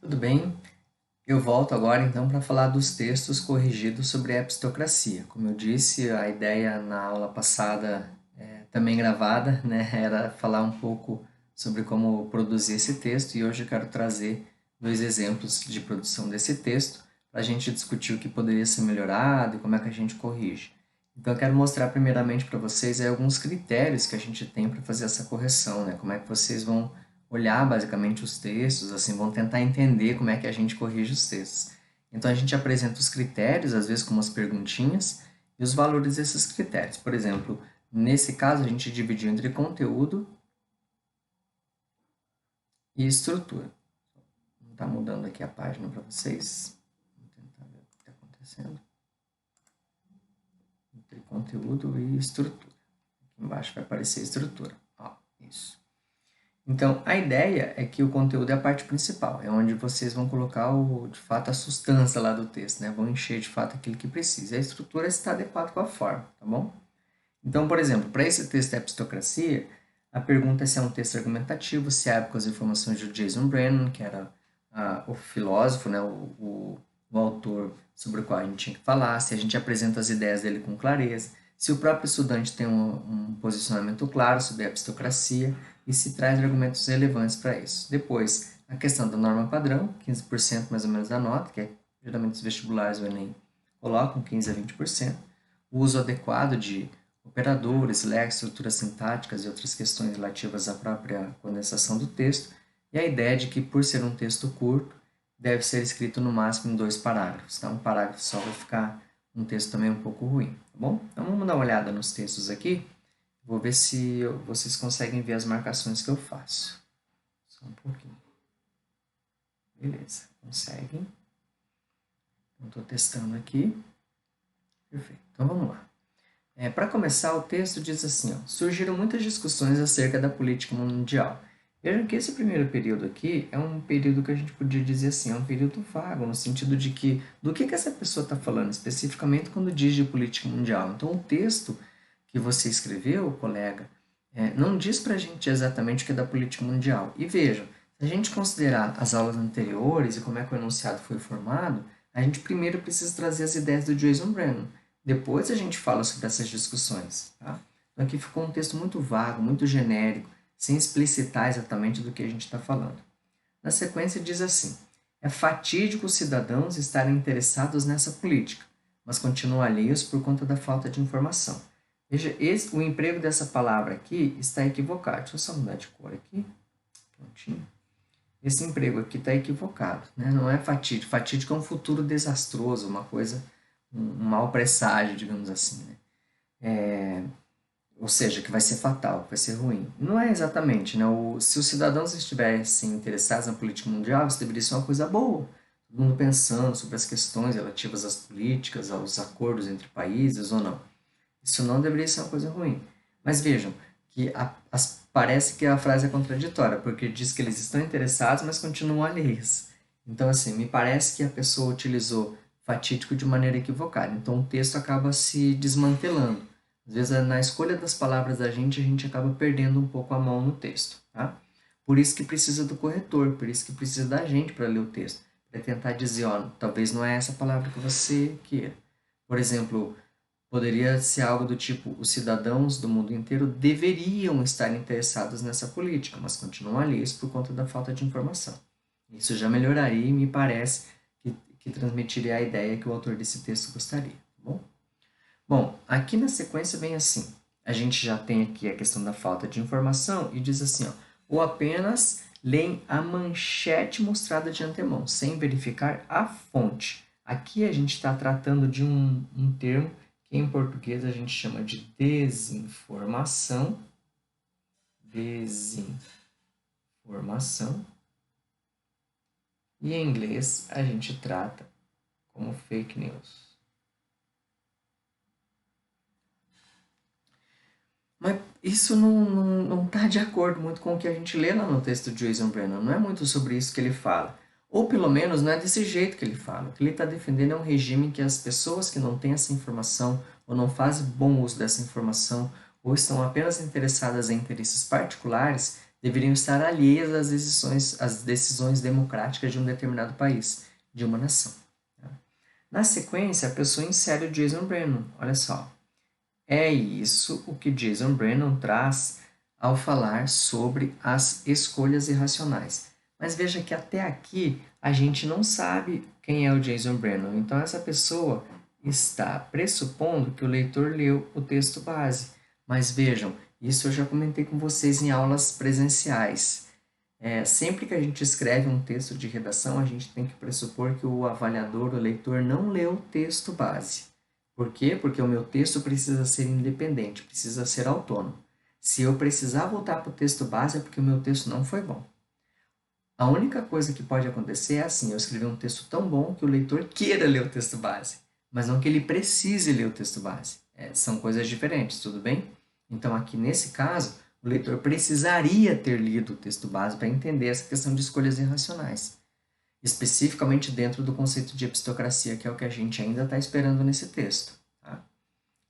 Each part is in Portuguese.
Tudo bem? Eu volto agora então para falar dos textos corrigidos sobre a epistocracia. Como eu disse, a ideia na aula passada, também gravada, né, era falar um pouco sobre como produzir esse texto e hoje eu quero trazer dois exemplos de produção desse texto para a gente discutir o que poderia ser melhorado e como é que a gente corrige. Então eu quero mostrar primeiramente para vocês alguns critérios que a gente tem para fazer essa correção, né? Como é que vocês vão olhar basicamente os textos, assim, vão tentar entender como é que a gente corrige os textos. Então a gente apresenta os critérios, às vezes com umas perguntinhas, e os valores desses critérios. Por exemplo, nesse caso a gente dividiu entre conteúdo e estrutura. Não está mudando aqui a página para vocês. Vamos tentar ver o que está acontecendo. Entre conteúdo e estrutura. Aqui embaixo vai aparecer estrutura. Ó, isso. Então, a ideia é que o conteúdo é a parte principal, é onde vocês vão colocar, de fato, a substância lá do texto, né? Vão encher, de fato, aquilo que precisa. A estrutura está adequada com a forma, tá bom? Então, por exemplo, para esse texto da epistocracia, a pergunta é se é um texto argumentativo, se abre com as informações de Jason Brennan, que era o filósofo, né? O autor sobre o qual a gente tinha que falar, se a gente apresenta as ideias dele com clareza, se o próprio estudante tem um posicionamento claro sobre a epistocracia e se traz argumentos relevantes para isso. Depois, a questão da norma padrão, 15% mais ou menos da nota, que geralmente os vestibulares do Enem colocam 15 a 20%. O uso adequado de operadores, lex, estruturas sintáticas e outras questões relativas à própria condensação do texto. E a ideia de que, por ser um texto curto, deve ser escrito no máximo em 2 parágrafos. Tá? Um parágrafo só vai ficar um texto também um pouco ruim, tá bom? Então vamos dar uma olhada nos textos aqui. Vou ver se vocês conseguem ver as marcações que eu faço. Só um pouquinho. Beleza, conseguem. Estou testando aqui. Perfeito, então vamos lá. Para começar, o texto diz assim, ó, surgiram muitas discussões acerca da política mundial. Vejam que esse primeiro período aqui é um período que a gente podia dizer assim, é um período vago, no sentido de que, do que essa pessoa está falando especificamente quando diz de política mundial. Então, o texto que você escreveu, colega, não diz para a gente exatamente o que é da política mundial. E vejam, se a gente considerar as aulas anteriores e como é que o enunciado foi formado, a gente primeiro precisa trazer as ideias do Jason Brennan. Depois a gente fala sobre essas discussões. Tá? Então aqui ficou um texto muito vago, muito genérico, sem explicitar exatamente do que a gente está falando. Na sequência diz assim, é fatídico os cidadãos estarem interessados nessa política, mas continuam alheios por conta da falta de informação. Veja, o emprego dessa palavra aqui está equivocado. Deixa eu só mudar de cor aqui. Prontinho. Esse emprego aqui está equivocado. Né? Não é fatídico. Fatídico é um futuro desastroso, uma coisa, um mau presságio, digamos assim. Né? Ou seja, que vai ser fatal, que vai ser ruim. Não é exatamente. Né? Se os cidadãos estivessem interessados na política mundial, isso deveria ser uma coisa boa. Todo mundo pensando sobre as questões relativas às políticas, aos acordos entre países ou não. Isso não deveria ser uma coisa ruim. Mas vejam que parece que a frase é contraditória, porque diz que eles estão interessados, mas continuam alheios. Então, assim, me parece que a pessoa utilizou fatídico de maneira equivocada. Então, o texto acaba se desmantelando. Às vezes, na escolha das palavras da gente, a gente acaba perdendo um pouco a mão no texto. Tá? Por isso que precisa do corretor, por isso que precisa da gente para ler o texto, para tentar dizer, ó, talvez não é essa palavra que você queira. Por exemplo, poderia ser algo do tipo, os cidadãos do mundo inteiro deveriam estar interessados nessa política, mas continuam alheios por conta da falta de informação. Isso já melhoraria e me parece que transmitiria a ideia que o autor desse texto gostaria. Tá bom? Bom, aqui na sequência vem assim, a gente já tem aqui a questão da falta de informação e diz assim, ó, ou apenas leem a manchete mostrada de antemão, sem verificar a fonte. Aqui a gente está tratando de um termo que em português a gente chama de desinformação. Desinformação. E em inglês a gente trata como fake news. Mas isso não está de acordo muito com o que a gente lê lá no texto de Jason Brennan. Não é muito sobre isso que ele fala. Ou pelo menos não é desse jeito que ele fala. O que ele está defendendo é um regime em que as pessoas que não têm essa informação ou não fazem bom uso dessa informação ou estão apenas interessadas em interesses particulares deveriam estar alheias às decisões democráticas de um determinado país, de uma nação. Na sequência, a pessoa insere o Jason Brennan. Olha só. É isso o que Jason Brennan traz ao falar sobre as escolhas irracionais. Mas veja que até aqui a gente não sabe quem é o Jason Brennan. Então essa pessoa está pressupondo que o leitor leu o texto base. Mas vejam, isso eu já comentei com vocês em aulas presenciais. Sempre que a gente escreve um texto de redação, a gente tem que pressupor que o avaliador, o leitor, não leu o texto base. Por quê? Porque o meu texto precisa ser independente, precisa ser autônomo. Se eu precisar voltar para o texto base, é porque o meu texto não foi bom. A única coisa que pode acontecer é assim, eu escrever um texto tão bom que o leitor queira ler o texto base, mas não que ele precise ler o texto base. São coisas diferentes, tudo bem? Então, aqui nesse caso, o leitor precisaria ter lido o texto base para entender essa questão de escolhas irracionais, especificamente dentro do conceito de epistocracia, que é o que a gente ainda está esperando nesse texto. Tá?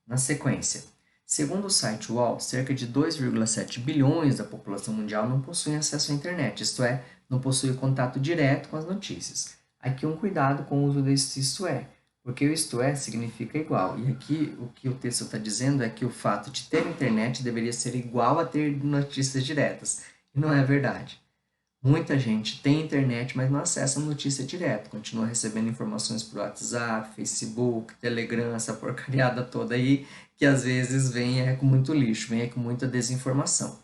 Na sequência, segundo o site UOL, cerca de 2,7 bilhões da população mundial não possuem acesso à internet, isto é, não possuem contato direto com as notícias. Aqui um cuidado com o uso desse isto é, porque o isto é significa igual. E aqui o que o texto está dizendo é que o fato de ter internet deveria ser igual a ter notícias diretas. E não é verdade. Muita gente tem internet, mas não acessa a notícia direto. Continua recebendo informações por WhatsApp, Facebook, Telegram, essa porcariada toda aí, que às vezes vem com muito lixo, vem com muita desinformação.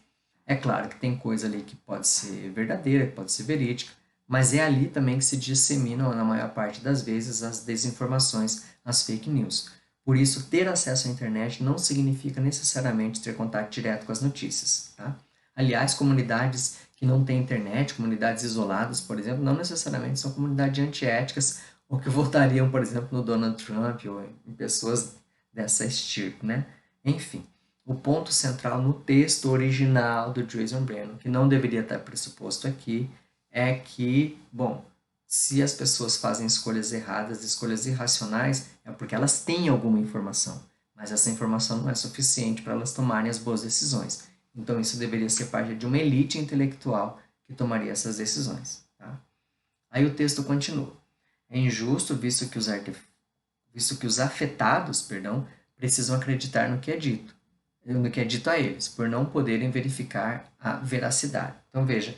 É claro que tem coisa ali que pode ser verdadeira, que pode ser verídica, mas é ali também que se disseminam, na maior parte das vezes, as desinformações, as fake news. Por isso, ter acesso à internet não significa necessariamente ter contato direto com as notícias. Tá? Aliás, comunidades que não têm internet, comunidades isoladas, por exemplo, não necessariamente são comunidades antiéticas ou que votariam, por exemplo, no Donald Trump ou em pessoas dessa estirpe, né? Enfim, o ponto central no texto original do Jason Brennan, que não deveria estar pressuposto aqui, é que, bom, se as pessoas fazem escolhas erradas, escolhas irracionais, é porque elas têm alguma informação, mas essa informação não é suficiente para elas tomarem as boas decisões. Então isso deveria ser parte de uma elite intelectual que tomaria essas decisões. Tá? Aí o texto continua. É injusto visto que os afetados, precisam acreditar no que é dito a eles, por não poderem verificar a veracidade. Então veja,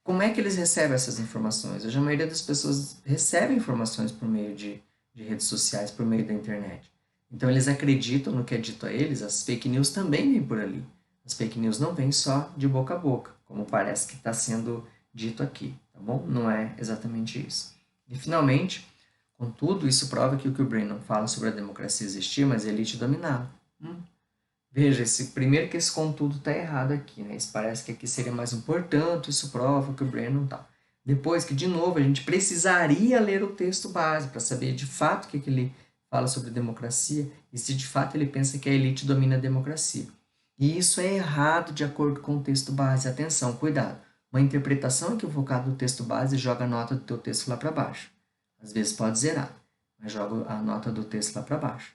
como é que eles recebem essas informações? Hoje a maioria das pessoas recebe informações por meio de redes sociais, por meio da internet. Então eles acreditam no que é dito a eles, as fake news também vêm por ali. As fake news não vêm só de boca a boca, como parece que está sendo dito aqui, tá bom? Não é exatamente isso. E finalmente, contudo, isso prova que o Brennan fala sobre a democracia existir, mas a elite dominá-la. Veja, primeiro que esse contudo está errado aqui, né? Isso parece que aqui seria mais um portanto, isso prova que o Brennan tal. Depois que, de novo, a gente precisaria ler o texto base para saber de fato o que ele fala sobre democracia e se de fato ele pensa que a elite domina a democracia. E isso é errado de acordo com o texto base. Atenção, cuidado. Uma interpretação equivocada do texto base joga a nota do teu texto lá para baixo. Às vezes pode zerar, mas joga a nota do texto lá para baixo.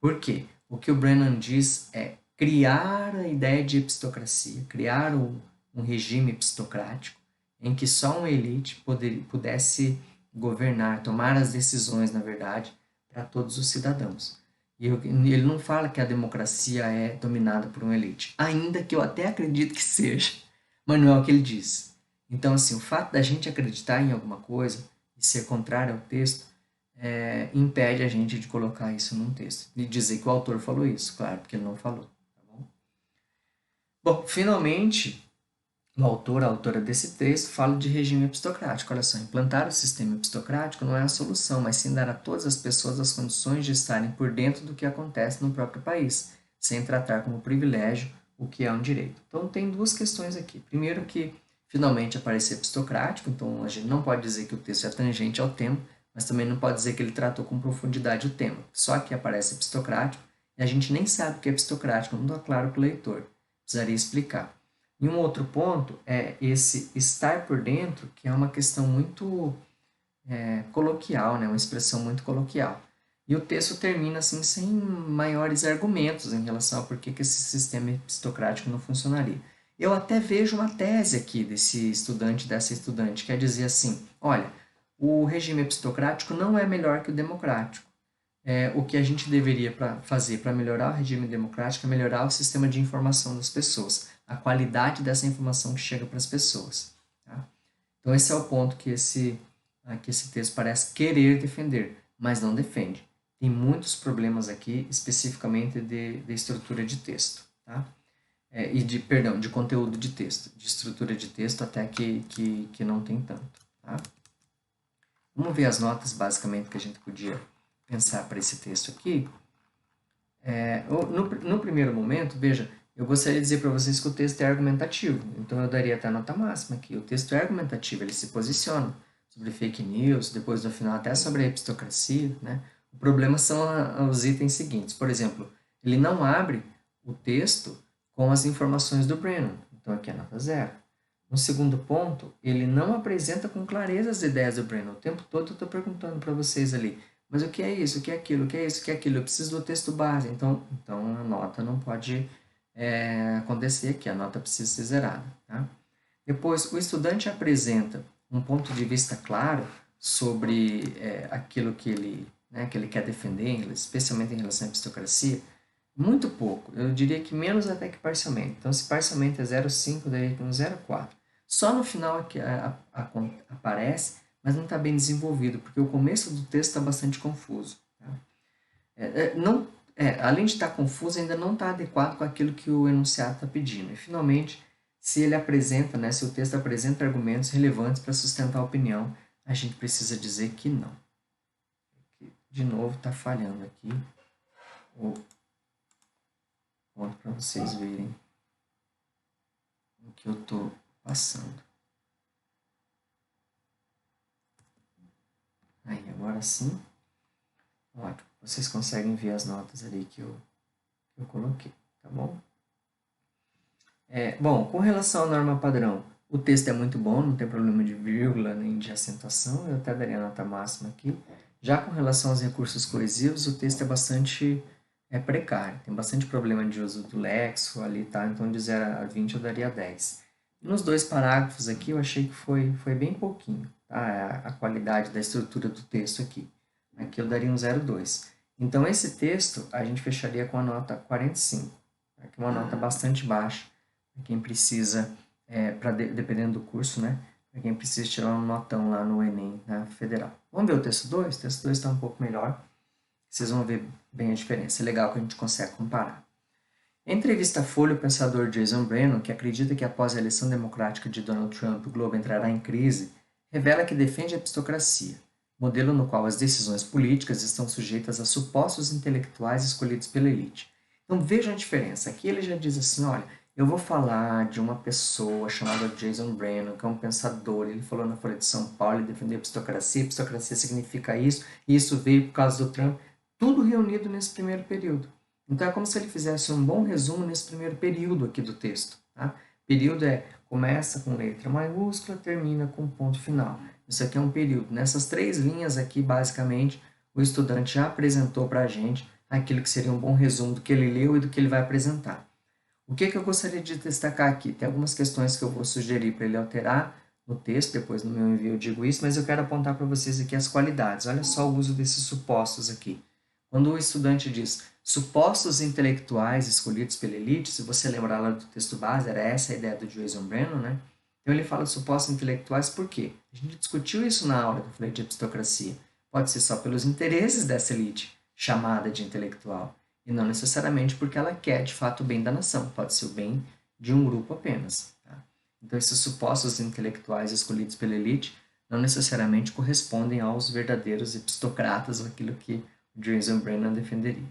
Por quê? O que o Brennan diz é criar a ideia de epistocracia, criar um regime epistocrático em que só uma elite pudesse governar, tomar as decisões, na verdade, para todos os cidadãos. E ele não fala que a democracia é dominada por uma elite, ainda que eu até acredito que seja, mas não é o que ele diz. Então, assim, o fato da gente acreditar em alguma coisa e ser contrário ao texto impede a gente de colocar isso num texto. E dizer que o autor falou isso, claro, porque ele não falou. Tá bom? Bom, finalmente, o autor, a autora desse texto, fala de regime epistocrático. Olha só, implantar o sistema epistocrático não é a solução, mas sim dar a todas as pessoas as condições de estarem por dentro do que acontece no próprio país, sem tratar como privilégio o que é um direito. Então, tem duas questões aqui. Primeiro que, finalmente, aparece epistocrático, então a gente não pode dizer que o texto é tangente ao tema, mas também não pode dizer que ele tratou com profundidade o tema. Só que aparece epistocrático e a gente nem sabe o que é epistocrático, não está claro para o leitor. Precisaria explicar. E um outro ponto é esse estar por dentro, que é uma questão muito coloquial, né? Uma expressão muito coloquial. E o texto termina assim sem maiores argumentos em relação a por que esse sistema epistocrático não funcionaria. Eu até vejo uma tese aqui desse estudante, dessa estudante, que é dizer assim, olha, o regime epistocrático não é melhor que o democrático. O que a gente deveria fazer para melhorar o regime democrático é melhorar o sistema de informação das pessoas, a qualidade dessa informação que chega para as pessoas. Tá? Então esse é o ponto que esse texto parece querer defender, mas não defende. Tem muitos problemas aqui, especificamente de estrutura de texto. Tá? Perdão, de conteúdo de texto, de estrutura de texto até que não tem tanto. Tá? Vamos ver as notas, basicamente, que a gente podia pensar para esse texto aqui. No primeiro momento, veja, eu gostaria de dizer para vocês que o texto é argumentativo, então eu daria até a nota máxima aqui. O texto é argumentativo, ele se posiciona sobre fake news, depois no final até sobre a epistocracia, né? O problema são os itens seguintes. Por exemplo, ele não abre o texto com as informações do Brennan, então aqui é nota 0. No segundo ponto, ele não apresenta com clareza as ideias do Brennan. O tempo todo eu estou perguntando para vocês ali, mas o que é isso, o que é aquilo, o que é isso, o que é aquilo? Eu preciso do texto base, então a nota não pode acontecer aqui, a nota precisa ser zerada. Tá? Depois, o estudante apresenta um ponto de vista claro sobre aquilo que ele quer defender, especialmente em relação à epistocracia, muito pouco, eu diria que menos até que parcialmente. Então, se parcialmente é 0,5, daí tem um 0,4. Só no final aqui aparece, mas não está bem desenvolvido, porque o começo do texto está bastante confuso. Tá? Além de estar confuso, ainda não está adequado com aquilo que o enunciado está pedindo. E, finalmente, se ele apresenta, se o texto apresenta argumentos relevantes para sustentar a opinião, a gente precisa dizer que não. De novo, está falhando aqui o ponto para vocês verem o que eu estou passando. Aí, agora sim. Ótimo. Vocês conseguem ver as notas ali que eu coloquei, tá bom? Bom, com relação à norma padrão, o texto é muito bom, não tem problema de vírgula nem de acentuação, eu até daria a nota máxima aqui. Já com relação aos recursos coesivos, o texto é bastante precário, tem bastante problema de uso do léxico ali, tá? Então de 0 a 20 eu daria 10. E nos dois parágrafos aqui eu achei que foi bem pouquinho, tá? A qualidade da estrutura do texto aqui. Aqui eu daria um 0,2. Então esse texto a gente fecharia com a nota 45, tá? Que é uma nota bastante baixa, para quem precisa, dependendo do curso, né? Para quem precisa tirar um notão lá no Enem, na Federal. Vamos ver o texto 2? O texto 2 está um pouco melhor. Vocês vão ver bem a diferença. É legal que a gente consegue comparar. Em entrevista à Folha, o pensador Jason Brennan, que acredita que após a eleição democrática de Donald Trump o globo entrará em crise, revela que defende a epistocracia, modelo no qual as decisões políticas estão sujeitas a supostos intelectuais escolhidos pela elite. Então vejam a diferença. Aqui ele já diz assim, olha, eu vou falar de uma pessoa chamada Jason Brennan, que é um pensador. Ele falou na Folha de São Paulo, ele defendeu a epistocracia significa isso, e isso veio por causa do Trump. Tudo reunido nesse primeiro período. Então é como se ele fizesse um bom resumo nesse primeiro período aqui do texto. Tá? Período começa com letra maiúscula, termina com ponto final. Isso aqui é um período. Nessas 3 linhas aqui, basicamente, o estudante já apresentou para a gente aquilo que seria um bom resumo do que ele leu e do que ele vai apresentar. O que eu gostaria de destacar aqui? Tem algumas questões que eu vou sugerir para ele alterar no texto, depois no meu envio eu digo isso, mas eu quero apontar para vocês aqui as qualidades. Olha só o uso desses supostos aqui. Quando o estudante diz supostos intelectuais escolhidos pela elite, se você lembrar lá do texto base, era essa a ideia do Jason Brennan, né? Então ele fala supostos intelectuais por quê? A gente discutiu isso na aula que eu falei de epistocracia. Pode ser só pelos interesses dessa elite, chamada de intelectual, e não necessariamente porque ela quer de fato o bem da nação, pode ser o bem de um grupo apenas. Tá? Então esses supostos intelectuais escolhidos pela elite não necessariamente correspondem aos verdadeiros epistocratas, ou aquilo que Jason Brennan defenderia.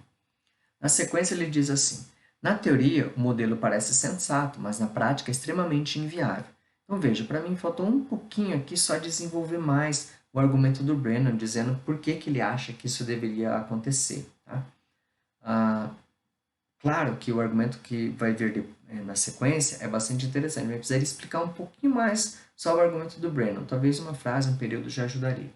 Na sequência, ele diz assim: na teoria, o modelo parece sensato, mas na prática é extremamente inviável. Então, veja, para mim faltou um pouquinho aqui só desenvolver mais o argumento do Brennan, dizendo por que ele acha que isso deveria acontecer. Tá? Claro que o argumento que vai vir na sequência é bastante interessante, mas precisaria explicar um pouquinho mais sobre o argumento do Brennan. Talvez uma frase, um período já ajudaria.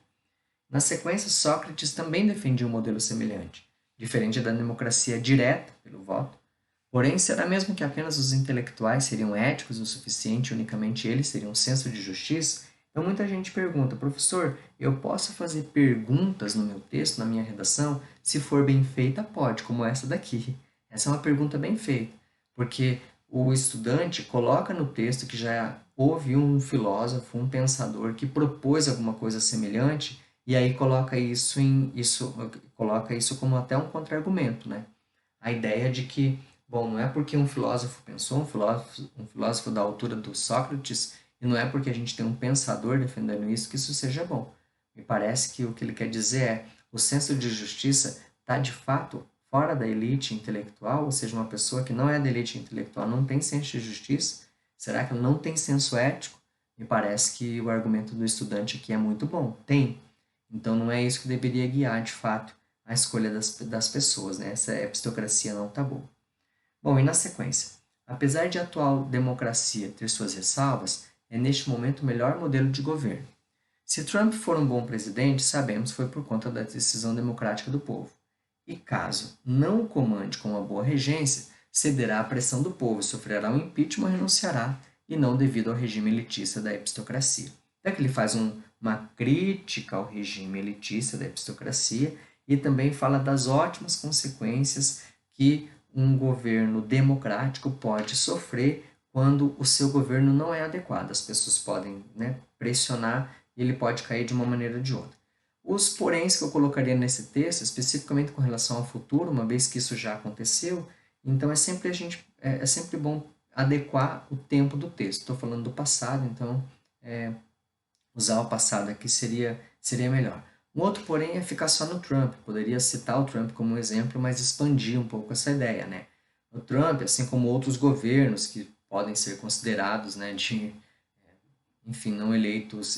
Na sequência, Sócrates também defendia um modelo semelhante. Diferente da democracia direta, pelo voto, Porém, será mesmo que apenas os intelectuais seriam éticos o suficiente e unicamente eles teriam um senso de justiça? Então muita gente pergunta, professor, eu posso fazer perguntas no meu texto, na minha redação? Se for bem feita, pode, como essa daqui. Essa é uma pergunta bem feita, porque o estudante coloca no texto que já houve um filósofo, um pensador que propôs alguma coisa semelhante e aí coloca isso como até um contra-argumento, né? A ideia de que, bom, não é porque um filósofo pensou, um filósofo da altura do Sócrates, e não é porque a gente tem um pensador defendendo isso que isso seja bom. Me parece que o que ele quer dizer é o senso de justiça está de fato fora da elite intelectual, ou seja, uma pessoa que não é da elite intelectual não tem senso de justiça? Será que ela não tem senso ético? Me parece que o argumento do estudante aqui é muito bom. Tem. Então não é isso que deveria guiar, de fato, a escolha das pessoas, né? Essa epistocracia não tá boa. Bom, e na sequência? Apesar de a atual democracia ter suas ressalvas, é neste momento o melhor modelo de governo. Se Trump for um bom presidente, sabemos que foi por conta da decisão democrática do povo. E caso não o comande com uma boa regência, cederá à pressão do povo, sofrerá um impeachment ou renunciará, e não devido ao regime elitista da epistocracia. Até que ele faz uma crítica ao regime elitista da epistocracia e também fala das ótimas consequências que um governo democrático pode sofrer quando o seu governo não é adequado. As pessoas podem, né, pressionar e ele pode cair de uma maneira ou de outra. Os poréns que eu colocaria nesse texto, especificamente com relação ao futuro, uma vez que isso já aconteceu, então é sempre bom adequar o tempo do texto. Estou falando do passado, então usar o passado aqui seria melhor. Um outro, porém, é ficar só no Trump. Poderia citar o Trump como um exemplo, mas expandir um pouco essa ideia, né? O Trump, assim como outros governos que podem ser considerados, né, de, enfim, não eleitos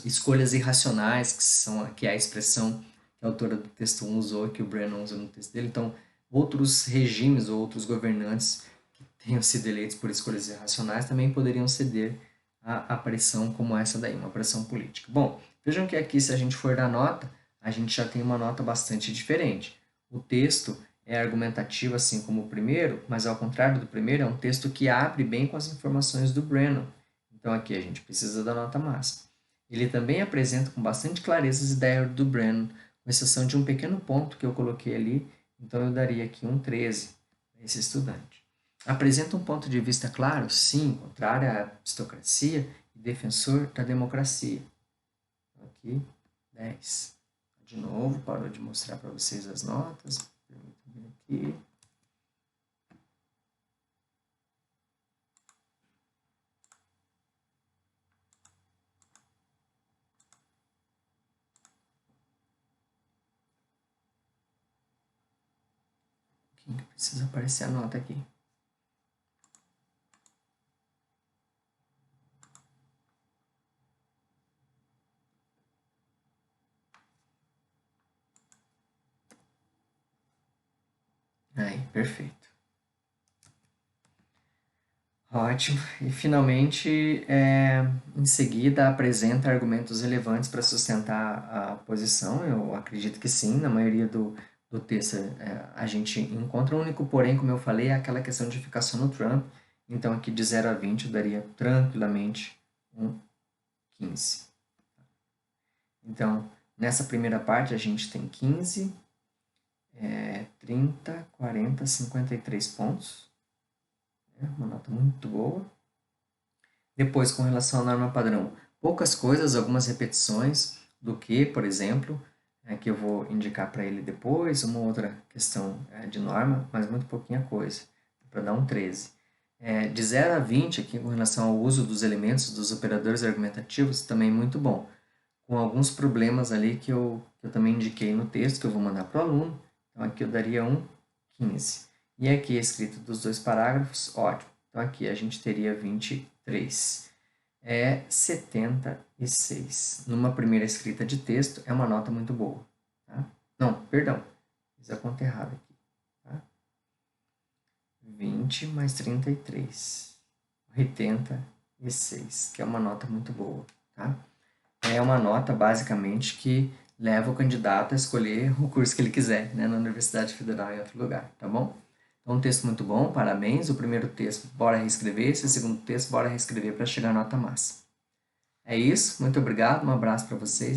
escolhas irracionais, que é a expressão que a autora do texto 1 usou, que o Brennan usa no texto dele. Então, outros regimes ou outros governantes que tenham sido eleitos por escolhas irracionais também poderiam ceder a pressão como essa daí, uma pressão política. Bom, vejam que aqui, se a gente for dar nota, a gente já tem uma nota bastante diferente. O texto é argumentativo, assim como o primeiro, mas ao contrário do primeiro, é um texto que abre bem com as informações do Brennan. Então aqui a gente precisa da nota máxima. Ele também apresenta com bastante clareza as ideias do Brennan, com exceção de um pequeno ponto que eu coloquei ali, então eu daria aqui um 13 para esse estudante. Apresenta um ponto de vista claro, sim, contrário à aristocracia e defensor da democracia. Aqui, 10. De novo, parou de mostrar para vocês as notas. Permitam aqui. Precisa aparecer a nota aqui. Aí, perfeito. Ótimo. E finalmente, em seguida, apresenta argumentos relevantes para sustentar a posição. Eu acredito que sim, na maioria do texto a gente encontra. O único porém, como eu falei, é aquela questão de ficar só no Trump. Então, aqui de 0 a 20, eu daria tranquilamente um 15. Então, nessa primeira parte, a gente tem 15, 30, 40, 53 pontos. Uma nota muito boa. Depois, com relação à norma padrão, poucas coisas, algumas repetições do que, por exemplo, que eu vou indicar para ele depois, uma outra questão de norma, mas muito pouquinha coisa, para dar um 13. De 0 a 20, aqui com relação ao uso dos elementos dos operadores argumentativos, também muito bom, com alguns problemas ali que eu também indiquei no texto, que eu vou mandar para o aluno. Então, aqui eu daria um 15. E aqui escrito dos dois parágrafos, ótimo. Então, aqui a gente teria 23. É 76. Numa primeira escrita de texto, é uma nota muito boa. Tá? Não, perdão. Fiz a conta errada aqui. Tá? 20 mais 33. 86, que é uma nota muito boa. Tá? É uma nota, basicamente, que leva o candidato a escolher o curso que ele quiser, né, na Universidade Federal em outro lugar, tá bom? É um texto muito bom, parabéns. O primeiro texto, bora reescrever. Esse segundo texto, bora reescrever para chegar à nota máxima. É isso, muito obrigado, um abraço para vocês.